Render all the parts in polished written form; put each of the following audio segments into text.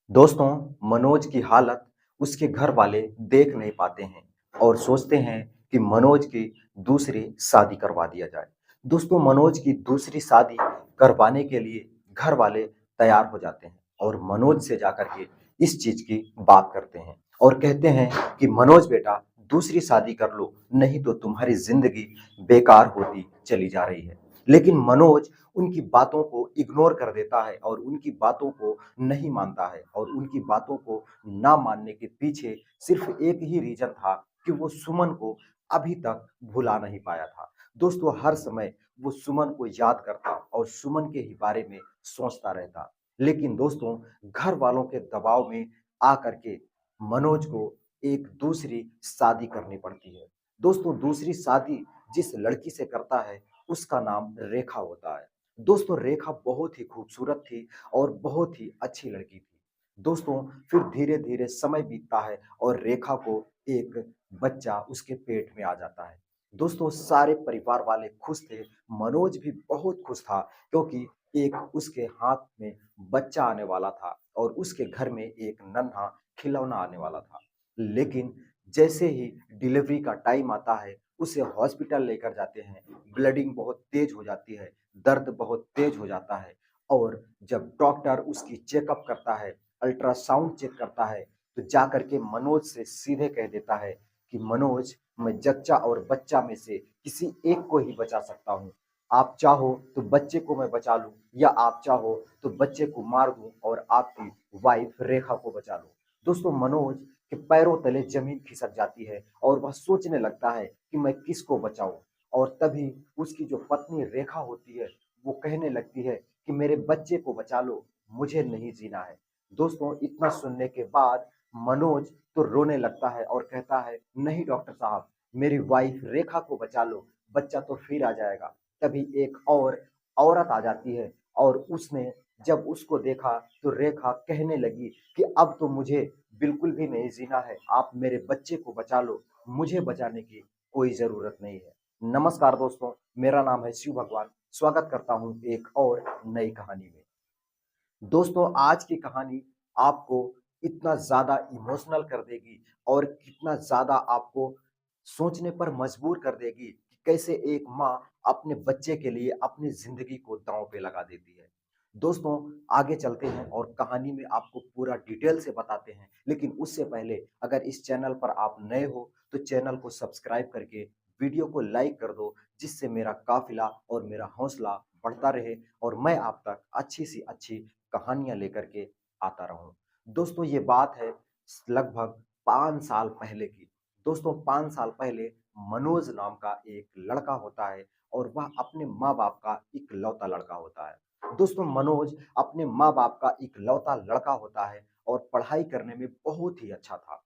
दोस्तों, मनोज की हालत उसके घर वाले देख नहीं पाते हैं और सोचते हैं कि मनोज की दूसरी शादी करवा दिया जाए। दोस्तों, मनोज की दूसरी शादी करवाने के लिए घर वाले तैयार हो जाते हैं और मनोज से जाकर के इस चीज की बात करते हैं और कहते हैं कि मनोज बेटा, दूसरी शादी कर लो, नहीं तो तुम्हारी जिंदगी बेकार होती चली जा रही है। लेकिन मनोज उनकी बातों को इग्नोर कर देता है और उनकी बातों को नहीं मानता है और उनकी बातों को ना मानने के पीछे सिर्फ एक ही रीजन था कि वो सुमन को अभी तक भुला नहीं पाया था। दोस्तों, हर समय वो सुमन को याद करता और सुमन के ही बारे में सोचता रहता। लेकिन दोस्तों, घर वालों के दबाव में आकर के मनोज को एक दूसरी शादी करनी पड़ती है। दोस्तों, दूसरी शादी जिस लड़की से करता है उसका नाम रेखा होता है। दोस्तों, रेखा बहुत ही खूबसूरत थी और बहुत ही अच्छी लड़की थी। दोस्तों, फिर धीरे धीरे समय बीतता है और रेखा को एक बच्चा उसके पेट में आ जाता है। दोस्तों, सारे परिवार वाले खुश थे, मनोज भी बहुत खुश था क्योंकि एक उसके हाथ में बच्चा आने वाला था और उसके घर में एक नन्हा खिलौना आने वाला था। लेकिन जैसे ही डिलीवरी का टाइम आता है, उसे हॉस्पिटल लेकर जाते हैं। ब्लीडिंग बहुत तेज हो जाती है, दर्द बहुत तेज हो जाता है और जब डॉक्टर उसकी चेकअप करता है, अल्ट्रासाउंड चेक करता है, तो जाकर के मनोज से सीधे कह देता है कि मनोज, मैं जच्चा और बच्चा में से किसी एक को ही बचा सकता हूँ। आप चाहो तो बच्चे को मैं बचा लूं या आप चाहो तो बच्चे को मार दूं और आपकी वाइफ रेखा को बचा लूं। दोस्तों, मनोज के पैरों तले जमीन खिसक जाती है और वह सोचने लगता है कि मैं किसको बचाऊं। और तभी उसकी जो पत्नी रेखा होती है, वो कहने लगती है कि मेरे बच्चे को बचा लो, मुझे नहीं जीना है। दोस्तों, इतना सुनने के बाद मनोज तो रोने लगता है और कहता है, नहीं डॉक्टर साहब, मेरी वाइफ रेखा को बचा लो, बच्चा तो फिर आ जाएगा। तभी एक और औरत आ जाती है और उसने जब उसको देखा तो रेखा कहने लगी कि अब तो मुझे बिल्कुल भी नहीं जीना है, आप मेरे बच्चे को बचा लो, मुझे बचाने की कोई जरूरत नहीं है। नमस्कार दोस्तों, मेरा नाम है शिव भगवान। स्वागत करता हूं एक और नई कहानी में। दोस्तों, आज की कहानी आपको इतना ज्यादा इमोशनल कर देगी और कितना ज्यादा आपको सोचने पर मजबूर कर देगी कि कैसे एक माँ अपने बच्चे के लिए अपनी जिंदगी को दांव पे लगा देती है। दोस्तों, आगे चलते हैं और कहानी में आपको पूरा डिटेल से बताते हैं, लेकिन उससे पहले अगर इस चैनल पर आप नए हो तो चैनल को सब्सक्राइब करके वीडियो को लाइक कर दो, जिससे मेरा काफिला और मेरा हौसला बढ़ता रहे और मैं आप तक अच्छी सी अच्छी कहानियां लेकर के आता रहूं। दोस्तों, ये बात है लगभग 5 साल पहले की। दोस्तों, 5 साल पहले मनोज नाम का एक लड़का होता है और वह अपने माँ बाप का इकलौता लड़का होता है। दोस्तों, मनोज अपने माँ बाप का इकलौता लड़का होता है और पढ़ाई करने में बहुत ही अच्छा था।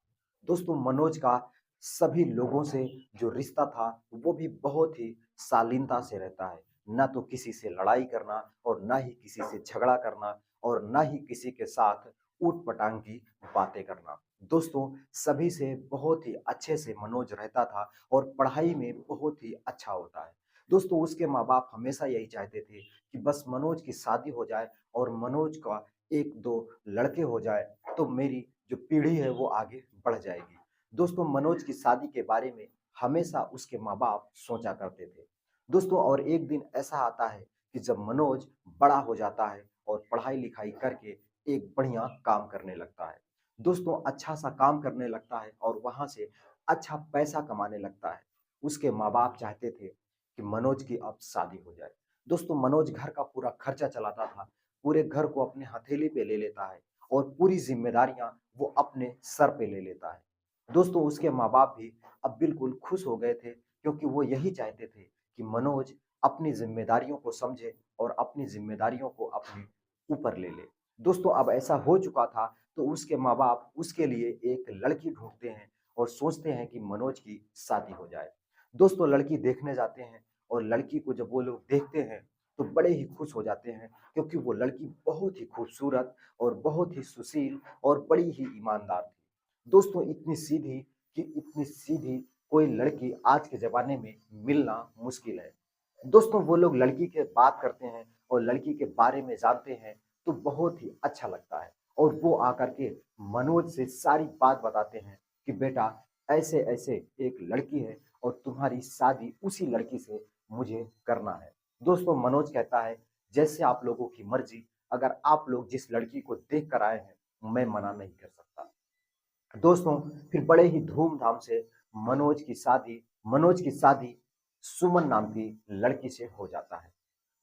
दोस्तों, मनोज का सभी लोगों से जो रिश्ता था वो भी बहुत ही शालीनता से रहता है। ना तो किसी से लड़ाई करना और ना ही किसी से झगड़ा करना और ना ही किसी के साथ ऊट पटांग की बातें करना। दोस्तों, सभी से बहुत ही अच्छे से मनोज रहता था और पढ़ाई में बहुत ही अच्छा होता है। दोस्तों, उसके माँ बाप हमेशा यही चाहते थे कि बस मनोज की शादी हो जाए और मनोज का एक दो लड़के हो जाए तो मेरी जो पीढ़ी है वो आगे बढ़ जाएगी। दोस्तों, मनोज की शादी के बारे में हमेशा उसके माँ बाप सोचा करते थे। दोस्तों, और एक दिन ऐसा आता है कि जब मनोज बड़ा हो जाता है और पढ़ाई लिखाई करके एक बढ़िया काम करने लगता है। दोस्तों, अच्छा सा काम करने लगता है और वहां से अच्छा पैसा कमाने लगता है। उसके माँ बाप चाहते थे कि मनोज की अब शादी हो जाए। दोस्तों, मनोज घर का पूरा खर्चा चलाता था, पूरे घर को अपने हथेली पे ले लेता है और पूरी जिम्मेदारियां वो अपने सर पे ले लेता है। दोस्तों, उसके माँ बाप भी अब बिल्कुल खुश हो गए थे क्योंकि वो यही चाहते थे कि मनोज अपनी जिम्मेदारियों को समझे और अपनी जिम्मेदारियों को अपने ऊपर ले ले। दोस्तों, अब ऐसा हो चुका था तो उसके माँ बाप उसके लिए एक लड़की ढूंढते हैं और सोचते हैं कि मनोज की शादी हो जाए। दोस्तों, लड़की देखने जाते हैं और लड़की को जब वो लोग देखते हैं तो बड़े ही खुश हो जाते हैं क्योंकि वो लड़की बहुत ही खूबसूरत और बहुत ही सुशील और बड़ी ही ईमानदार थी। दोस्तों, इतनी सीधी कोई लड़की आज के जमाने में मिलना मुश्किल है। दोस्तों, वो लोग लड़की के बात करते हैं और लड़की के बारे में जानते हैं तो बहुत ही अच्छा लगता है और वो आकर के मनोज से सारी बात बताते हैं कि बेटा ऐसे ऐसे एक लड़की है और तुम्हारी शादी उसी लड़की से मुझे करना है। दोस्तों मनोज कहता है जैसे आप लोगों की मर्जी, अगर आप लोग जिस लड़की को देख कर आए हैं मैं मना नहीं कर सकता। दोस्तों फिर बड़े ही धूमधाम से मनोज की शादी सुमन नाम की लड़की से हो जाता है।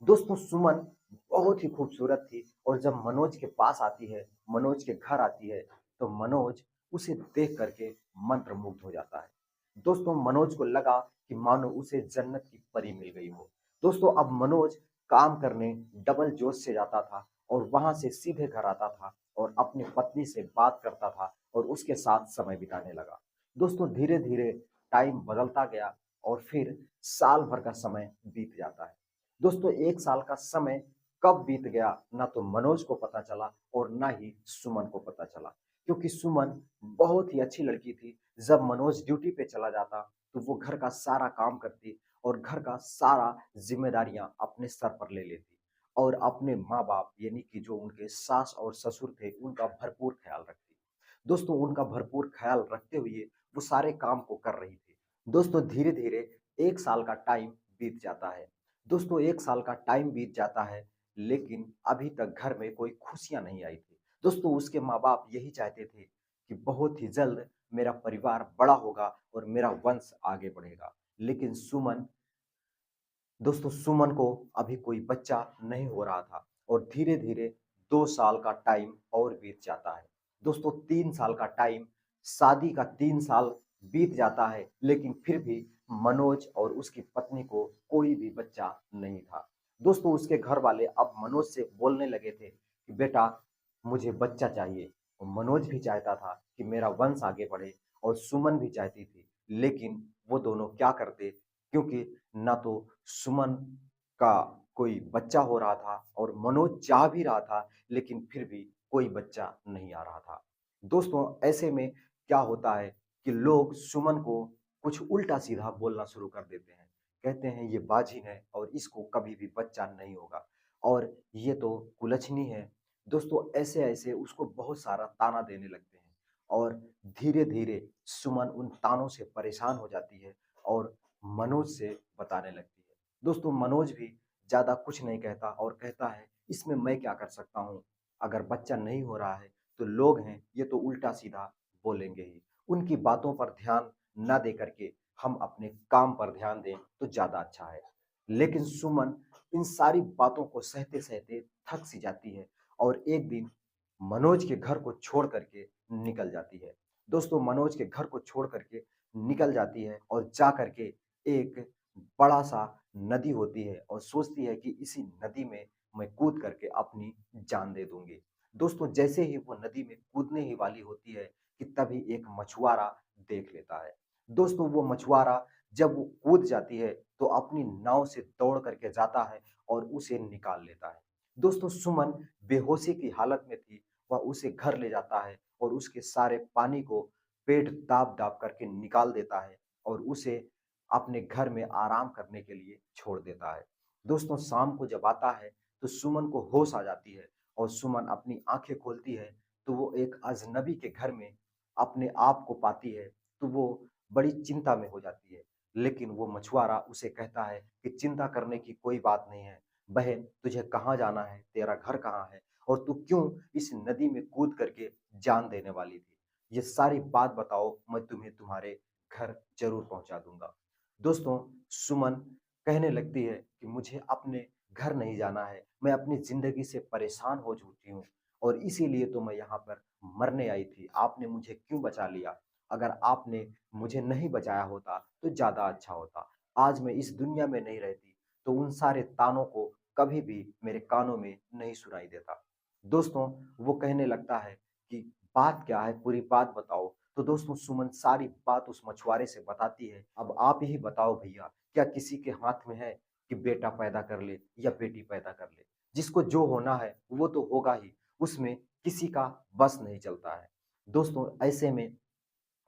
दोस्तों सुमन बहुत ही खूबसूरत थी और जब मनोज के पास आती है, मनोज के घर आती है, तो मनोज उसे देख करके मंत्रमुग्ध हो जाता है। दोस्तों मनोज को लगा कि मानो उसे जन्नत की परी मिल गई हो। दोस्तों अब मनोज काम करने डबल जोश से जाता था और वहां से सीधे घर आता था और अपनी पत्नी से बात करता था और उसके साथ समय बिताने लगा। दोस्तों धीरे धीरे टाइम बदलता गया और फिर साल भर का समय बीत जाता है। दोस्तों एक साल का समय कब बीत गया ना तो मनोज को पता चला और ना ही सुमन को पता चला, क्योंकि सुमन बहुत ही अच्छी लड़की थी। जब मनोज ड्यूटी पे चला जाता तो वो घर का सारा काम करती और घर का सारा जिम्मेदारियां अपने सर पर ले लेती और अपने माँ बाप यानी कि जो उनके सास और ससुर थे उनका भरपूर ख्याल रखती। दोस्तों उनका भरपूर ख्याल रखते हुए वो सारे काम को कर रही थी। दोस्तों धीरे धीरे एक साल का टाइम बीत जाता है। दोस्तों एक साल का टाइम बीत जाता है लेकिन अभी तक घर में कोई खुशियां नहीं आई थी। दोस्तों उसके माँ बाप यही चाहते थे कि बहुत ही जल्द मेरा परिवार बड़ा होगा और मेरा वंश आगे बढ़ेगा, लेकिन सुमन को अभी कोई बच्चा नहीं हो रहा था और धीरे धीरे 2 साल का टाइम और बीत जाता है। दोस्तों 3 साल का टाइम, शादी का 3 साल बीत जाता है लेकिन फिर भी मनोज और उसकी पत्नी को कोई भी बच्चा नहीं था। दोस्तों उसके घर वाले अब मनोज से बोलने लगे थे कि बेटा मुझे बच्चा चाहिए, और मनोज भी चाहता था कि मेरा वंश आगे बढ़े और सुमन भी चाहती थी, लेकिन वो दोनों क्या करते, क्योंकि ना तो सुमन का कोई बच्चा हो रहा था और मनोज चाह भी रहा था लेकिन फिर भी कोई बच्चा नहीं आ रहा था। दोस्तों ऐसे में क्या होता है कि लोग सुमन को कुछ उल्टा सीधा बोलना शुरू कर देते हैं। कहते हैं ये बाझिन है और इसको कभी भी बच्चा नहीं होगा और ये तो कुलच्छनी है। दोस्तों ऐसे ऐसे उसको बहुत सारा ताना देने लगते हैं और धीरे धीरे सुमन उन तानों से परेशान हो जाती है और मनोज से बताने लगती है। दोस्तों मनोज भी ज्यादा कुछ नहीं कहता और कहता है इसमें मैं क्या कर सकता हूँ, अगर बच्चा नहीं हो रहा है तो लोग हैं ये तो उल्टा सीधा बोलेंगे ही, उनकी बातों पर ध्यान ना दे करके हम अपने काम पर ध्यान दें तो ज्यादा अच्छा है। लेकिन सुमन इन सारी बातों को सहते सहते थक सी जाती है और एक दिन मनोज के घर को छोड़ करके निकल जाती है। दोस्तों मनोज के घर को छोड़ करके निकल जाती है और जा करके एक बड़ा सा नदी होती है और सोचती है कि इसी नदी में मैं कूद करके अपनी जान दे दूंगी। दोस्तों जैसे ही वो नदी में कूदने ही वाली होती है कि तभी एक मछुआरा देख लेता है। दोस्तों वो मछुआरा जब वो कूद जाती है तो अपनी नाव से दौड़ करके जाता है और उसे निकाल लेता है। दोस्तों सुमन बेहोशी की हालत में थी, वह उसे घर ले जाता है और उसके सारे पानी को पेट दाब दाब करके निकाल देता है और उसे अपने घर में आराम करने के लिए छोड़ देता है। दोस्तों शाम को जब आता है तो सुमन को होश आ जाती है और सुमन अपनी आंखें खोलती है तो वो एक अजनबी के घर में अपने आप को पाती है, तो वो बड़ी चिंता में हो जाती है। लेकिन वो मछुआरा उसे कहता है कि चिंता करने की कोई बात नहीं है, बहन तुझे कहाँ जाना है, तेरा घर कहाँ है और तू क्यों इस नदी में कूद करके जान देने वाली थी, ये सारी बात बताओ, मैं तुम्हें तुम्हारे घर जरूर पहुंचा दूंगा। दोस्तों सुमन कहने लगती है कि मुझे अपने घर नहीं जाना है, मैं अपनी जिंदगी से परेशान हो चुकी हूँ और इसीलिए तो मैं यहाँ पर मरने आई थी, आपने मुझे क्यों बचा लिया, अगर आपने मुझे नहीं बचाया होता तो ज्यादा अच्छा होता, आज मैं इस दुनिया में नहीं रहती तो उन सारे तानों को कभी भी मेरे कानों में नहीं सुनाई देता। दोस्तों वो कहने लगता है कि बात क्या है, पूरी बात बताओ। तो दोस्तों सुमन सारी बात उस मछुआरे से बताती है। अब आप ही बताओ भैया, क्या किसी के हाथ में है कि बेटा पैदा कर ले या बेटी पैदा कर ले, जिसको जो होना है वो तो होगा ही, उसमें किसी का बस नहीं चलता है। दोस्तों ऐसे में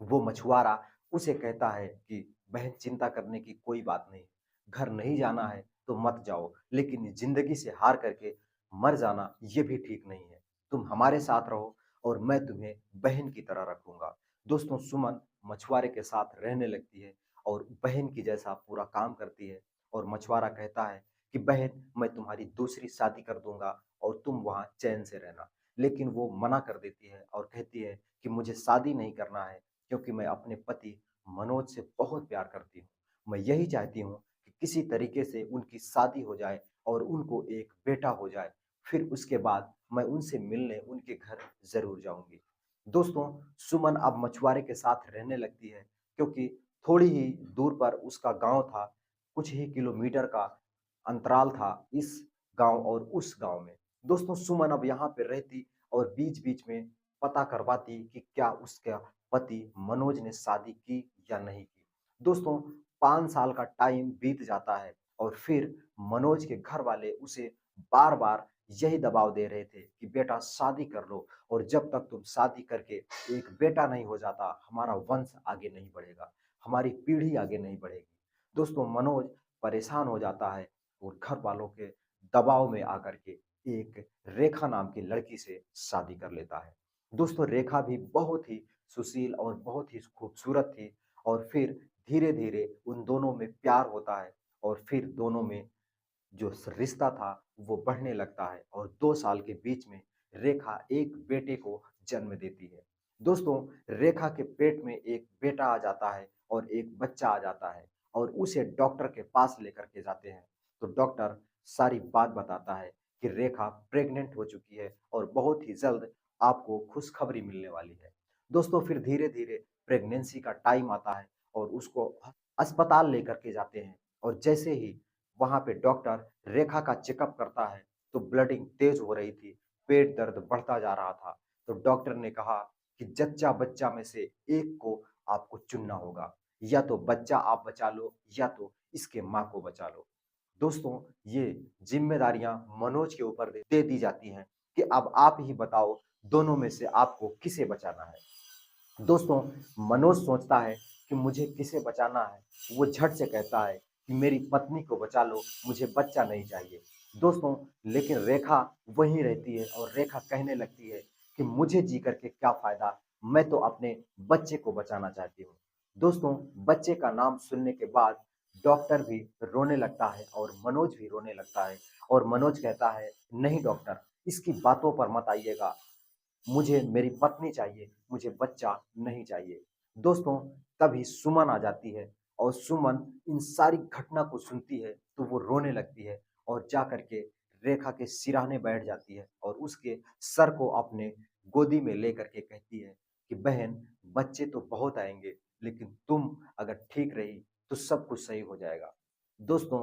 वो मछुआरा उसे कहता है कि बहन चिंता करने की कोई बात नहीं, घर नहीं जाना है तो मत जाओ, लेकिन जिंदगी से हार करके मर जाना ये भी ठीक नहीं है, तुम हमारे साथ रहो, और मैं तुम्हें बहन की तरह रखूंगा। दोस्तों, सुमन मछुआरे के साथ रहने लगती है और बहन की जैसा पूरा काम करती है। और मछुआरा कहता है कि बहन, मैं तुम्हारी दूसरी शादी कर दूंगा और तुम वहां चैन से रहना। लेकिन वो मना कर देती है और कहती है कि मुझे शादी नहीं करना है, क्योंकि मैं अपने पति मनोज से बहुत प्यार करती हूँ। मैं यही चाहती हूँ कि किसी तरीके से उनकी शादी हो जाए और उनको एक बेटा हो जाए। फिर उसके बाद मैं उनसे मिलने उनके घर जरूर जाऊंगी। दोस्तों, सुमन अब मछुआरे के साथ रहने लगती है, क्योंकि थोड़ी ही दूर पर उसका गांव था। कुछ ही किलोमीटर का अंतराल था इस गांव और उस गांव में। दोस्तों, सुमन अब यहाँ पे रहती और बीच बीच में पता करवाती कि क्या उसका पति मनोज ने शादी की या नहीं की। दोस्तों, 5 साल का टाइम बीत जाता है और फिर मनोज के घर वाले उसे बार बार यही दबाव दे रहे थे कि बेटा शादी कर लो, और जब तक तुम शादी करके एक बेटा नहीं हो जाता, हमारा वंश आगे नहीं बढ़ेगा, हमारी पीढ़ी आगे नहीं बढ़ेगी। दोस्तों, मनोज परेशान हो जाता है और घर वालों के दबाव में आकर के एक रेखा नाम की लड़की से शादी कर लेता है। दोस्तों, रेखा भी बहुत ही सुशील और बहुत ही खूबसूरत थी। और फिर धीरे धीरे उन दोनों में प्यार होता है और फिर दोनों में जो रिश्ता था वो बढ़ने लगता है और 2 साल के बीच में रेखा एक बेटे को जन्म देती है। दोस्तों, रेखा के पेट में एक बेटा आ जाता है और एक बच्चा आ जाता है और उसे डॉक्टर के पास लेकर के जाते हैं। तो डॉक्टर सारी बात बताता है कि रेखा प्रेग्नेंट हो चुकी है और बहुत ही जल्द आपको खुशखबरी मिलने वाली है। दोस्तों, फिर धीरे धीरे प्रेगनेंसी का टाइम आता है और उसको अस्पताल लेकर के जाते हैं। और जैसे ही वहां पे डॉक्टर रेखा का चेकअप करता है तो ब्लडिंग तेज हो रही थी, पेट दर्द बढ़ता जा रहा था। तो डॉक्टर ने कहा कि जच्चा बच्चा में से एक को आपको चुनना होगा, या तो बच्चा आप बचा लो या तो इसके माँ को बचा लो। दोस्तों, ये जिम्मेदारियां मनोज के ऊपर दे दी जाती हैं कि अब आप ही बताओ दोनों में से आपको किसे बचाना है। दोस्तों, मनोज सोचता है कि मुझे किसे बचाना है। वो झट से कहता है कि मेरी पत्नी को बचा लो, मुझे बच्चा नहीं चाहिए। दोस्तों, लेकिन रेखा वहीं रहती है और रेखा कहने लगती है कि मुझे जी करके क्या फायदा, मैं तो अपने बच्चे को बचाना चाहती हूँ। दोस्तों, बच्चे का नाम सुनने के बाद डॉक्टर भी रोने लगता है और मनोज भी रोने लगता है। और मनोज कहता है, नहीं डॉक्टर, इसकी बातों पर मत आइएगा, मुझे मेरी पत्नी चाहिए, मुझे बच्चा नहीं चाहिए। दोस्तों, तभी सुमन आ जाती है और सुमन इन सारी घटना को सुनती है तो वो रोने लगती है और जा करके रेखा के सिरहाने बैठ जाती है और उसके सर को अपने गोदी में लेकर के कहती है कि बहन, बच्चे तो बहुत आएंगे, लेकिन तुम अगर ठीक रही तो सब कुछ सही हो जाएगा। दोस्तों,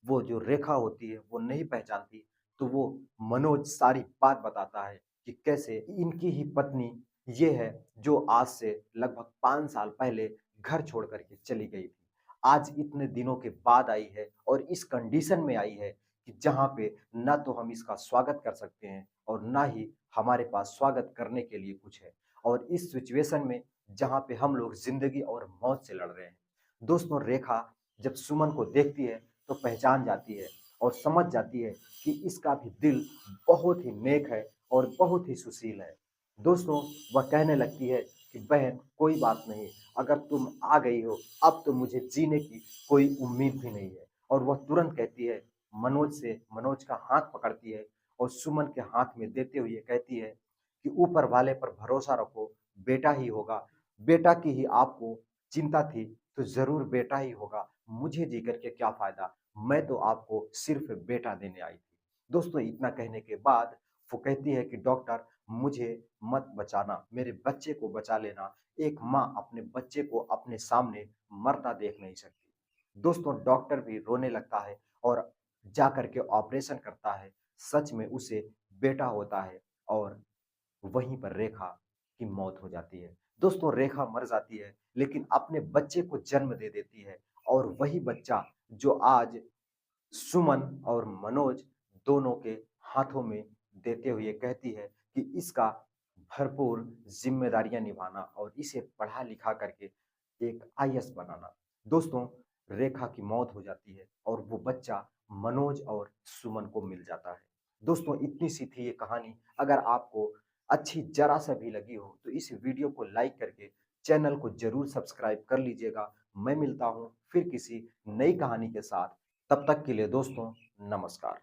वो जो रेखा होती है वो नहीं पहचानती, तो वो मनोज सारी बात बताता है कि कैसे इनकी ही पत्नी ये है जो आज से लगभग 5 साल पहले घर छोड़ करके चली गई थी। आज इतने दिनों के बाद आई है और इस कंडीशन में आई है कि जहाँ पे ना तो हम इसका स्वागत कर सकते हैं और ना ही हमारे पास स्वागत करने के लिए कुछ है। और इस सिचुएशन में जहाँ पे हम लोग जिंदगी और मौत से लड़ रहे हैं। दोस्तों, रेखा जब सुमन को देखती है तो पहचान जाती है और समझ जाती है कि इसका भी दिल बहुत ही नेक है और बहुत ही सुशील है। दोस्तों, वह कहने लगती है कि बहन, कोई बात नहीं, अगर तुम आ गई हो अब तो मुझे जीने की कोई उम्मीद भी नहीं है। और वह तुरंत कहती है, मनोज का हाथ पकड़ती है और सुमन के हाथ में देते हुए कहती है कि ऊपर वाले पर भरोसा रखो, बेटा ही होगा। बेटा की ही आपको चिंता थी तो जरूर बेटा ही होगा, मुझे जी करके क्या फायदा, मैं तो आपको सिर्फ बेटा देने आई थी। दोस्तों, इतना कहने के बाद वो कहती है कि डॉक्टर, मुझे मत बचाना, मेरे बच्चे को बचा लेना। एक माँ अपने बच्चे को अपने सामने मरता देख नहीं सकती। दोस्तों, डॉक्टर भी रोने लगता है और जा करके ऑपरेशन करता है। सच में उसे बेटा होता है और वहीं पर रेखा की मौत हो जाती है। दोस्तों, रेखा मर जाती है लेकिन अपने बच्चे को जन्म दे देती है। और वही बच्चा जो आज सुमन और मनोज दोनों के हाथों में देते हुए कहती है कि इसका भरपूर जिम्मेदारियां निभाना और इसे पढ़ा लिखा करके एक आईएएस बनाना। दोस्तों, रेखा की मौत हो जाती है और वो बच्चा मनोज और सुमन को मिल जाता है। दोस्तों, इतनी सी थी ये कहानी। अगर आपको अच्छी जरा सा भी लगी हो तो इस वीडियो को लाइक करके चैनल को जरूर सब्सक्राइब कर लीजिएगा। मैं मिलता हूं फिर किसी नई कहानी के साथ। तब तक के लिए दोस्तों, नमस्कार।